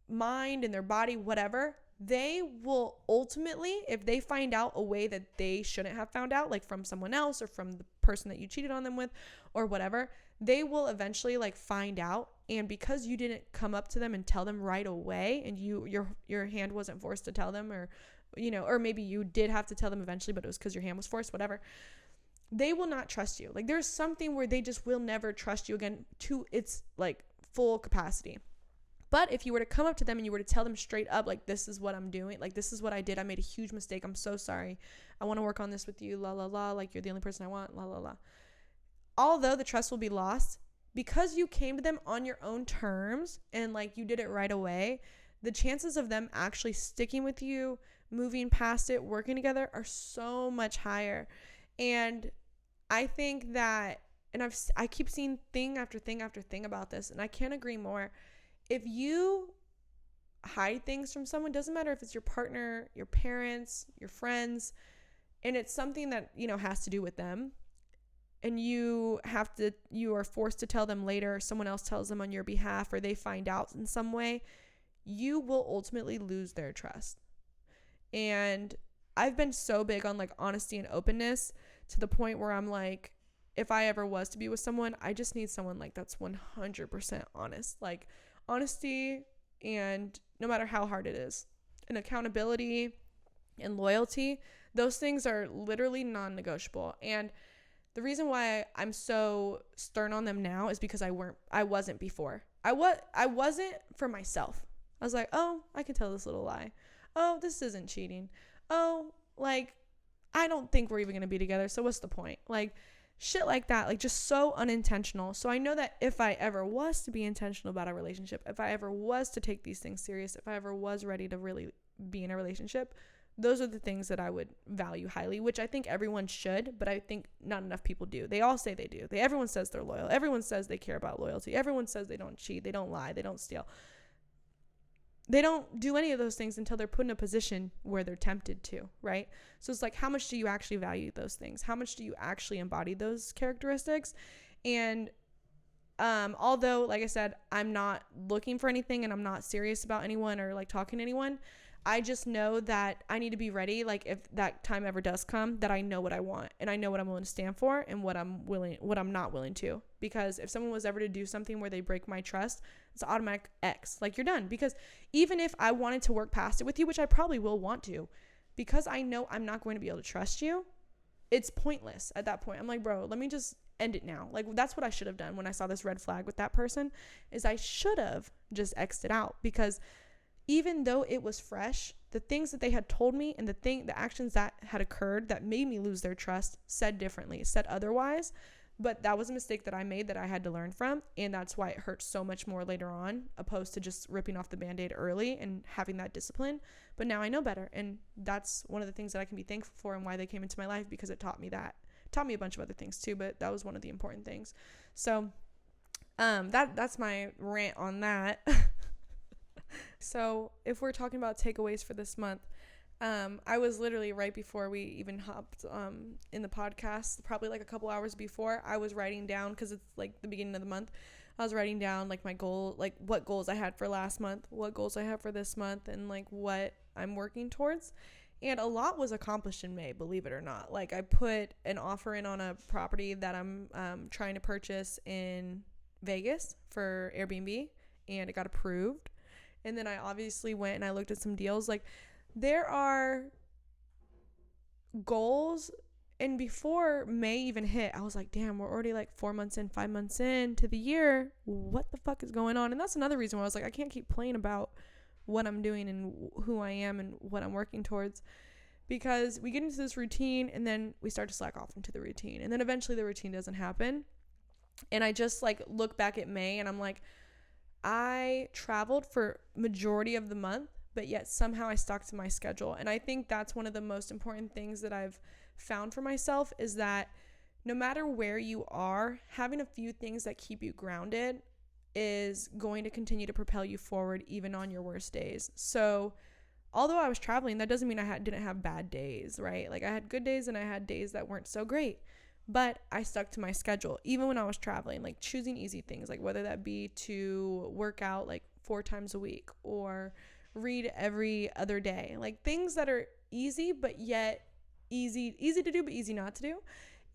mind, in their body, whatever, they will ultimately, if they find out a way that they shouldn't have found out, like from someone else or from the person that you cheated on them with or whatever, they will eventually like find out. And because you didn't come up to them and tell them right away, and your hand wasn't forced to tell them, or or maybe you did have to tell them eventually, but it was because your hand was forced, whatever, they will not trust you. Like there's something where they just will never trust you again to its like full capacity. But if you were to come up to them and you were to tell them straight up, like, this is what I'm doing, like, this is what I did, I made a huge mistake, I'm so sorry, I want to work on this with you, la la la, like, you're the only person I want, la la la. Although the trust will be lost, because you came to them on your own terms and like you did it right away, the chances of them actually sticking with you, moving past it, working together are so much higher. And I think that, and I keep seeing thing after thing after thing about this, and I can't agree more. If you hide things from someone, doesn't matter if it's your partner, your parents, your friends, and it's something that, has to do with them, and you are forced to tell them later, or someone else tells them on your behalf, or they find out in some way, you will ultimately lose their trust. And I've been so big on like honesty and openness to the point where I'm like, if I ever was to be with someone, I just need someone like that's 100% honest. Like honesty, and no matter how hard it is, and accountability and loyalty, those things are literally non-negotiable. And the reason why I'm so stern on them now is because I wasn't before. I wasn't for myself. I was like, oh, I can tell this little lie. Oh, this isn't cheating. Oh, like, I don't think we're even going to be together, so what's the point? Like, shit like that, like just so unintentional. So I know that if I ever was to be intentional about a relationship, if I ever was to take these things serious, if I ever was ready to really be in a relationship, those are the things that I would value highly, which I think everyone should, but I think not enough people do. They all say they do. Everyone says they're loyal. Everyone says they care about loyalty. Everyone says they don't cheat, they don't lie, they don't steal. They don't do any of those things until they're put in a position where they're tempted to, right? So it's like, how much do you actually value those things? How much do you actually embody those characteristics? And although, like I said, I'm not looking for anything and I'm not serious about anyone or like talking to anyone, I just know that I need to be ready. Like if that time ever does come, that I know what I want and I know what I'm willing to stand for and what I'm not willing to. Because if someone was ever to do something where they break my trust, it's automatic X. Like you're done. Because even if I wanted to work past it with you, which I probably will want to, because I know I'm not going to be able to trust you, it's pointless at that point. I'm like, bro, let me just end it now. Like that's what I should have done when I saw this red flag with that person, is I should have just X'd it out. Because even though it was fresh, the things that they had told me and the actions that had occurred that made me lose their trust said differently, said otherwise. But that was a mistake that I made that I had to learn from. And that's why it hurts so much more later on, opposed to just ripping off the Band-Aid early and having that discipline. But now I know better. And that's one of the things that I can be thankful for and why they came into my life, because it taught me that. It taught me a bunch of other things too, but that was one of the important things. So that's my rant on that. So if we're talking about takeaways for this month, I was literally right before we even hopped in the podcast, probably like a couple hours before, I was writing down, because it's like the beginning of the month, I was writing down like my goal, like what goals I had for last month, what goals I have for this month, and like what I'm working towards. And a lot was accomplished in May, believe it or not. Like I put an offer in on a property that I'm trying to purchase in Vegas for Airbnb, and it got approved. And then I obviously went and I looked at some deals. Like there are goals, and before May even hit, I was like, damn, we're already like 4 months in, 5 months in to the year. What the fuck is going on? And that's another reason why I was like, I can't keep playing about what I'm doing and who I am and what I'm working towards, because we get into this routine and then we start to slack off into the routine, and then eventually the routine doesn't happen. And I just like look back at May and I'm like, I traveled for majority of the month, but yet somehow I stuck to my schedule. And I think that's one of the most important things that I've found for myself, is that no matter where you are, having a few things that keep you grounded is going to continue to propel you forward even on your worst days. So although I was traveling, that doesn't mean I didn't have bad days, right? Like I had good days and I had days that weren't so great. But I stuck to my schedule, even when I was traveling, like choosing easy things, like whether that be to work out like 4 times a week, or read every other day. Like things that are easy, but yet easy to do, but easy not to do.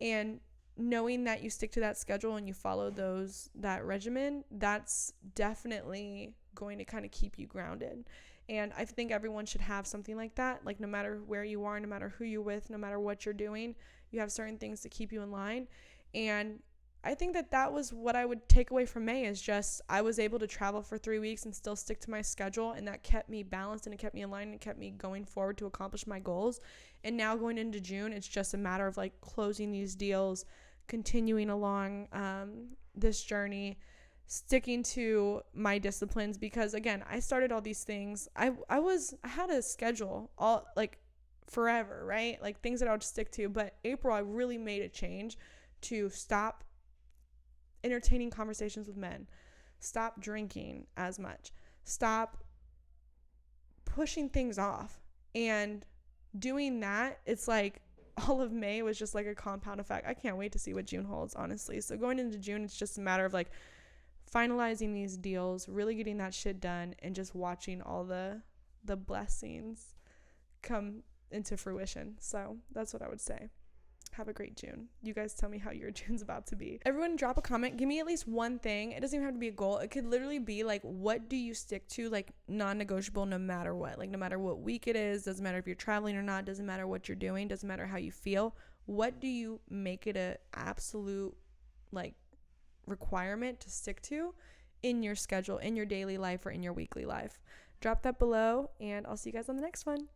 And knowing that you stick to that schedule and you follow that regimen, that's definitely going to kind of keep you grounded. And I think everyone should have something like that. Like no matter where you are, no matter who you're with, no matter what you're doing, you have certain things to keep you in line. And I think that was what I would take away from May, is just I was able to travel for 3 weeks and still stick to my schedule, and that kept me balanced and it kept me in line and it kept me going forward to accomplish my goals. And now going into June, it's just a matter of like closing these deals, continuing along this journey, sticking to my disciplines, because again, I started all these things. I had a schedule all like forever, right? Like things that I would stick to. But April, I really made a change to stop entertaining conversations with men, stop drinking as much, stop pushing things off. And doing that, it's like all of May was just like a compound effect. I can't wait to see what June holds, honestly. So going into June, it's just a matter of like finalizing these deals, really getting that shit done, and just watching all the blessings come into fruition. So that's what I would say. Have a great June. You guys tell me how your June's about to be. Everyone drop a comment. Give me at least one thing. It doesn't even have to be a goal. It could literally be like, what do you stick to, like non-negotiable no matter what? Like no matter what week it is, doesn't matter if you're traveling or not, doesn't matter what you're doing, doesn't matter how you feel. What do you make it a absolute like requirement to stick to in your schedule, in your daily life, or in your weekly life? Drop that below, and I'll see you guys on the next one.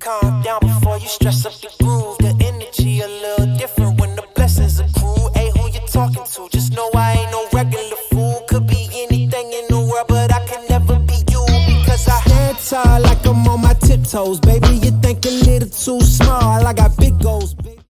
Calm down before you stress up the groove. The energy a little different when the blessings accrue. Hey, who you talking to? Just know I ain't no regular fool. Could be anything in the world, but I can never be you, because I stand tall like I'm on my tiptoes. Baby, you think a little too small. I got big